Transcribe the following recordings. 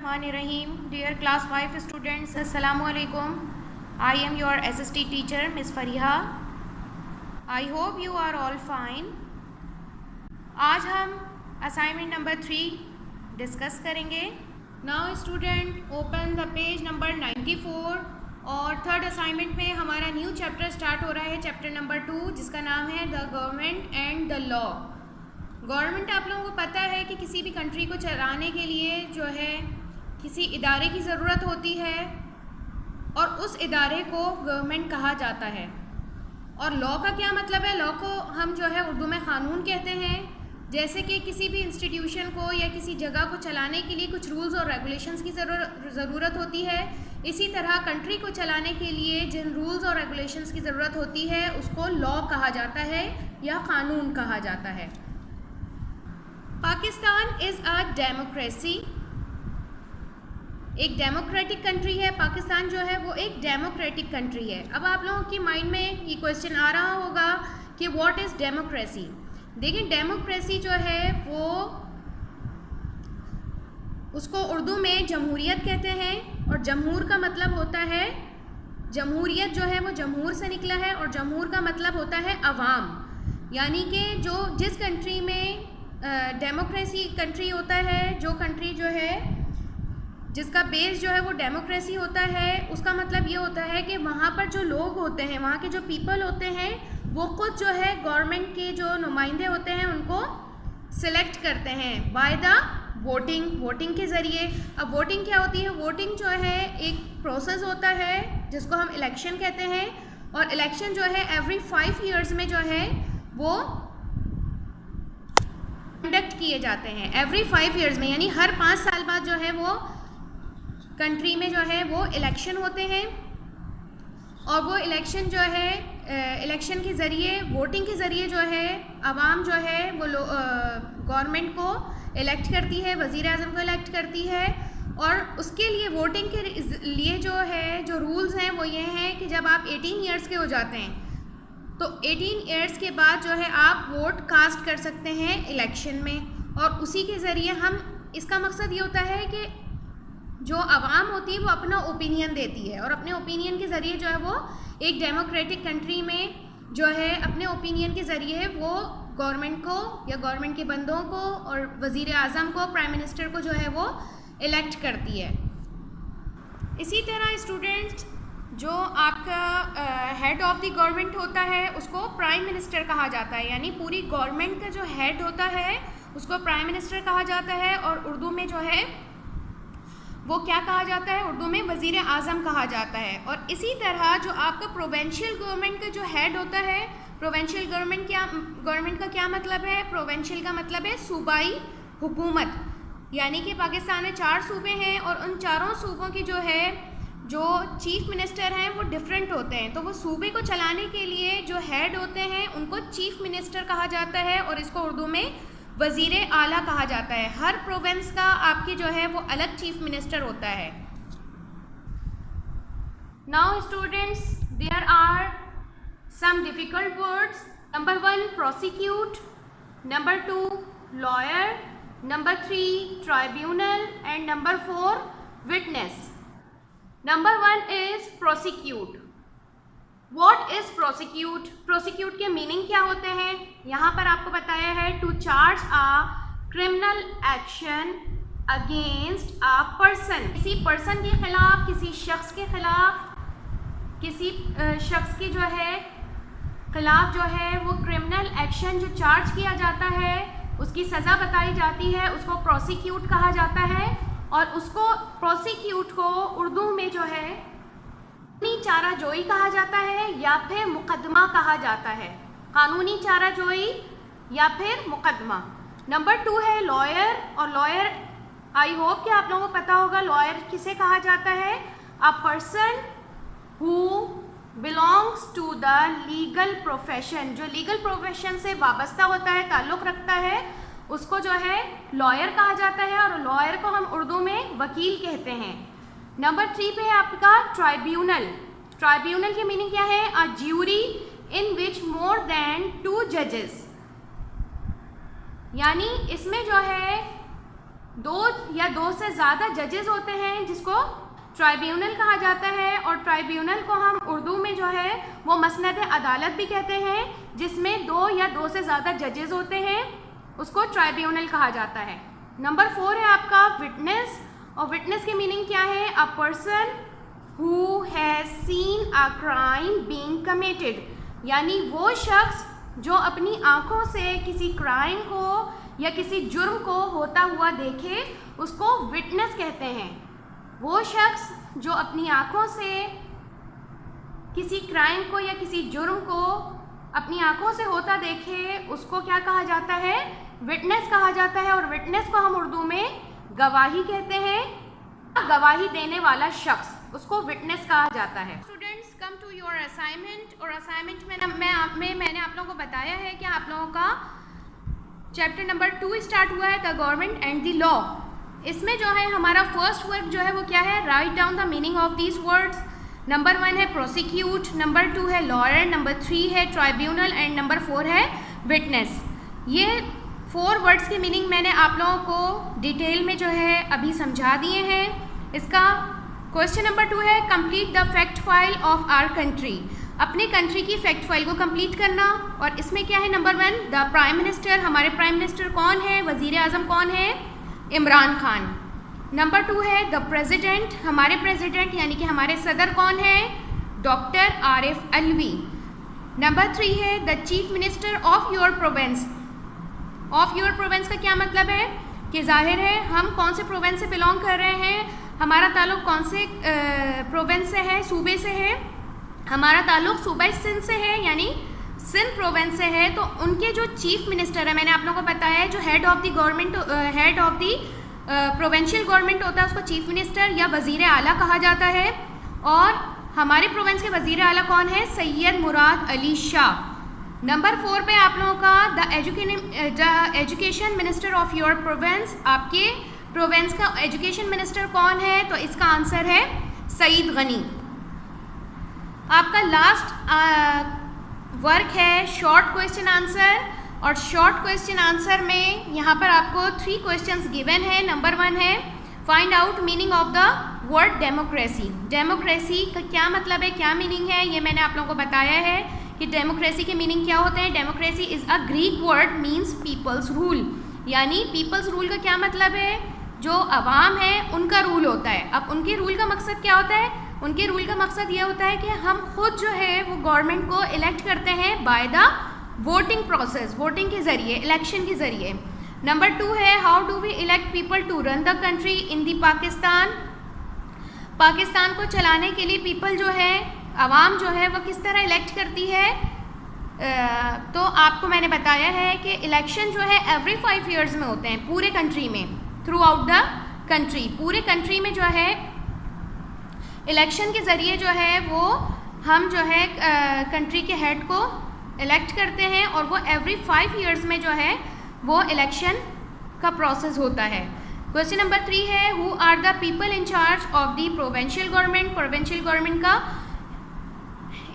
Bismillahirrahmanirrahim. Dear class 5 students, Assalamu alaikum. I am your SST teacher, Miss Fariha. I hope you are all fine. आज हम assignment number 3 discuss करेंगे. Now student, open the page number 94 और third assignment में हमारा new chapter start हो रहा है, chapter number 2, जिसका नाम है the government and the law. Government आप लोगों को पता है कि किसी भी कंट्री को चलाने के लिए जो है किसी इदारे की ज़रूरत होती है और उस इदारे को गवर्नमेंट कहा जाता है. और लॉ का क्या मतलब है? लॉ को हम जो है उर्दू में क़ानून कहते हैं. जैसे कि किसी भी इंस्टीट्यूशन को या किसी जगह को चलाने के लिए कुछ रूल्स और रेगुलेशंस की ज़रूरत होती है, इसी तरह कंट्री को चलाने के लिए जिन रूल्स और रेगुलेशंस की ज़रूरत होती है उसको लॉ कहा जाता है या क़ानून कहा जाता है. Pakistan is a democracy. एक डेमोक्रेटिक कंट्री है. पाकिस्तान जो है वो एक डेमोक्रेटिक कंट्री है. अब आप लोगों की माइंड में ये क्वेश्चन आ रहा होगा कि व्हाट इज़ डेमोक्रेसी. देखिए, डेमोक्रेसी जो है वो उसको उर्दू में जमहूरियत कहते हैं और जमहूर का मतलब होता है, जमहूरियत जो है वो जमहूर से निकला है और जमहूर का मतलब होता है अवाम. यानी कि जो जिस कंट्री में डेमोक्रेसी कंट्री होता है, जो कंट्री जो है जिसका बेस जो है वो डेमोक्रेसी होता है, उसका मतलब ये होता है कि वहाँ पर जो लोग होते हैं, वहाँ के जो पीपल होते हैं, वो खुद जो है गवर्नमेंट के जो नुमाइंदे होते हैं उनको सिलेक्ट करते हैं बाय द वोटिंग के ज़रिए. अब वोटिंग क्या होती है? वोटिंग जो है एक प्रोसेस होता है जिसको हम इलेक्शन कहते हैं. और इलेक्शन जो है एवरी 5 ईयर्स में जो है वो कंडक्ट किए जाते हैं. एवरी 5 ईयर्स में, यानी हर 5 साल बाद जो है वो कंट्री में जो है वो इलेक्शन होते हैं. और वो इलेक्शन जो है इलेक्शन के ज़रिए, वोटिंग के ज़रिए जो है आवाम जो है वो गवर्नमेंट को इलेक्ट करती है, वज़ीर आज़म को इलेक्ट करती है. और उसके लिए वोटिंग के लिए जो है जो रूल्स हैं वो ये हैं कि जब आप 18 ईयर्स के हो जाते हैं तो 18 ईयर्स के बाद जो है आप वोट कास्ट कर सकते हैं इलेक्शन में. और उसी के ज़रिए हम, इसका मकसद ये होता है कि जो आवाम होती है वो अपना ओपिनियन देती है और अपने ओपिनियन के ज़रिए जो है वो एक डेमोक्रेटिक कंट्री में जो है अपने ओपिनियन के ज़रिए वो गवर्नमेंट को या गवर्नमेंट के बंदों को और वज़ीर आज़म को, प्राइम मिनिस्टर को जो है वो इलेक्ट करती है. इसी तरह स्टूडेंट्स, जो आपका हेड ऑफ़ द गवर्नमेंट होता है उसको प्राइम मिनिस्टर कहा जाता है. यानी पूरी गवर्नमेंट का जो हेड होता है उसको प्राइम मिनिस्टर कहा जाता है. और उर्दू में जो है वो क्या कहा जाता है? उर्दू में वज़ीर आज़म कहा जाता है. और इसी तरह जो आपका प्रोविंशियल गवर्नमेंट का जो हेड होता है, प्रोविंशियल गवर्नमेंट का क्या मतलब है? प्रोविंशियल का मतलब है सूबाई हुकूमत. यानी कि पाकिस्तान में 4 सूबे हैं और उन चारों सूबों की जो है जो चीफ़ मिनिस्टर हैं वो डिफरेंट होते हैं. तो वो सूबे को चलाने के लिए जो हेड होते हैं उनको चीफ़ मिनिस्टर कहा जाता है और इसको उर्दू में वज़ीर आला कहा जाता है. हर प्रोविंस का आपके जो है वो अलग चीफ़ मिनिस्टर होता है. Now students, there are some difficult words. Number 1 prosecute, number 2 lawyer, number 3 tribunal and number 4 witness. Number 1 is prosecute. What is prosecute? Prosecute के मीनिंग क्या होते हैं? यहाँ पर आपको बताया है to charge a criminal action against a person. किसी पर्सन के खिलाफ, किसी शख्स के खिलाफ, किसी शख्स के जो है खिलाफ जो है वो क्रिमिनल एक्शन जो चार्ज किया जाता है, उसकी सज़ा बताई जाती है, उसको प्रोसिक्यूट कहा जाता है. और उसको प्रोसिक्यूट को उर्दू में जो है कानूनी चाराजोई कहा जाता है या फिर मुकदमा कहा जाता है. कानूनी चाराजोई या फिर मुकदमा. नंबर 2 है लॉयर. और लॉयर, आई होप कि आप लोगों को पता होगा लॉयर किसे कहा जाता है? A person who belongs to the legal profession. जो लीगल प्रोफेशन से वाबस्ता होता है, ताल्लुक़ रखता है, उसको जो है लॉयर कहा जाता है. और लॉयर को हम उर्दू में वकील कहते हैं. नंबर 3 पे है आपका ट्राइब्यूनल. ट्राइब्यूनल की मीनिंग क्या है? अ ज्यूरी इन विच मोर देन 2 जजेस. यानी इसमें जो है दो या दो से ज़्यादा जजेस होते हैं जिसको ट्राइब्यूनल कहा जाता है, और ट्राइब्यूनल को हम उर्दू में जो है वो मसनद अदालत भी कहते हैं, जिसमें दो या दो से ज़्यादा जजेस होते हैं, उसको ट्राइब्यूनल कहा जाता है। नंबर 4 है आपका विटनेस, और विटनेस की मीनिंग क्या है? A person who has seen a crime being committed, यानी वो शख्स जो अपनी आँखों से किसी क्राइम को या किसी जुर्म को होता हुआ देखे, उसको विटनेस कहते हैं। वो शख्स जो अपनी आँखों से किसी क्राइम को या किसी जुर्म को अपनी आँखों से होता देखे, उसको क्या कहा जाता है? विटनेस कहा जाता है। और विटनेस को हम उर्दू में गवाही कहते हैं, गवाही देने वाला शख्स, उसको विटनेस कहा जाता है। Students, come to your assignment, और असाइनमेंट में मैंने आप लोगों को बताया है कि आप लोगों का चैप्टर नंबर 2 स्टार्ट हुआ है, the government and the law. इसमें जो है हमारा फर्स्ट वर्क जो है वो क्या है? Write down the meaning of these words. Number 1 है प्रोसिक्यूट, नंबर 2 है लॉयर, नंबर 3 है ट्राइब्यूनल एंड नंबर 4 है विटनेस। ये 4 वर्ड्स की मीनिंग मैंने आप लोगों को डिटेल में जो है अभी समझा दिए हैं। इसका क्वेश्चन नंबर 2 है complete the fact file of our country, अपने कंट्री की फैक्ट फाइल को कंप्लीट करना। और इसमें क्या है? नंबर 1 द प्राइम मिनिस्टर, हमारे प्राइम मिनिस्टर कौन है? वजीर आज़म कौन है? इमरान खान। नंबर 2 है द प्रेसिडेंट, हमारे प्रेसिडेंट यानी कि हमारे सदर कौन है? डॉक्टर आरिफ अलवी। नंबर 3 है the chief minister of your province. Of your province का क्या मतलब है? कि जाहिर है हम कौन से प्रोविंस से बिलोंग कर रहे हैं, हमारा ताल्लुक़ कौन से प्रोविंस से है, सूबे से है। हमारा ताल्लुक़ सूबा सिंध से है, यानी सिंध प्रोविंस से है। तो उनके जो चीफ मिनिस्टर है, मैंने आप लोगों को बताया है, जो head of the government, head of the provincial government होता है, उसको चीफ मिनिस्टर या वज़ीर आला कहा जाता है। और हमारे प्रोविंस के वज़ीर आला कौन है? सैयद मुराद अली शाह। नंबर 4 पे आप लोगों का the education minister of your province, आपके प्रोविंस का एजुकेशन मिनिस्टर कौन है? तो इसका आंसर है सईद गनी। आपका लास्ट वर्क है शॉर्ट क्वेश्चन आंसर, और शॉर्ट क्वेश्चन आंसर में यहाँ पर आपको 3 क्वेश्चंस गिवन है। नंबर 1 है find out meaning of the word democracy. Democracy का क्या मतलब है, क्या मीनिंग है, ये मैंने आप लोगों को बताया है कि डेमोक्रेसी के मीनिंग क्या होते हैं। Democracy is a Greek word means people's rule, यानी पीपल्स रूल का क्या मतलब है? जो अवाम है उनका रूल होता है। अब उनके रूल का मकसद क्या होता है? उनके रूल का मकसद ये होता है कि हम खुद जो है वो गवर्नमेंट को इलेक्ट करते हैं by the voting process, voting के ज़रिए, इलेक्शन के ज़रिए। नंबर 2 है how do we elect people to run the country in the Pakistan. Pakistan को चलाने के लिए पीपल जो है, आवाम जो है, वो किस तरह इलेक्ट करती है? तो आपको मैंने बताया है कि इलेक्शन जो है एवरी 5 ईयर्स में होते हैं पूरे कंट्री में, थ्रू आउट द कंट्री। पूरे कंट्री में जो है इलेक्शन के ज़रिए जो है वो हम जो है कंट्री के हेड को इलेक्ट करते हैं, और वो एवरी 5 ईयर्स में जो है वो इलेक्शन का प्रोसेस होता है। क्वेश्चन नंबर 3 है who are the people in charge of the provincial government. Provincial government का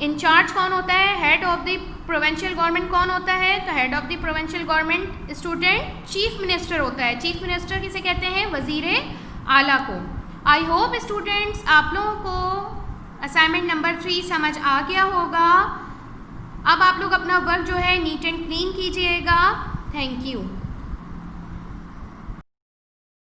इंचार्ज कौन होता है? Head of the provincial government कौन होता है? तो head of the provincial government student chief minister होता है। चीफ मिनिस्टर किसे कहते हैं? वज़ीर आला को। आई होप स्टूडेंट्स आप लोगों को असाइनमेंट नंबर 3 समझ आ गया होगा। अब आप लोग अपना वर्क जो है नीट एंड क्लीन कीजिएगा। Thank you.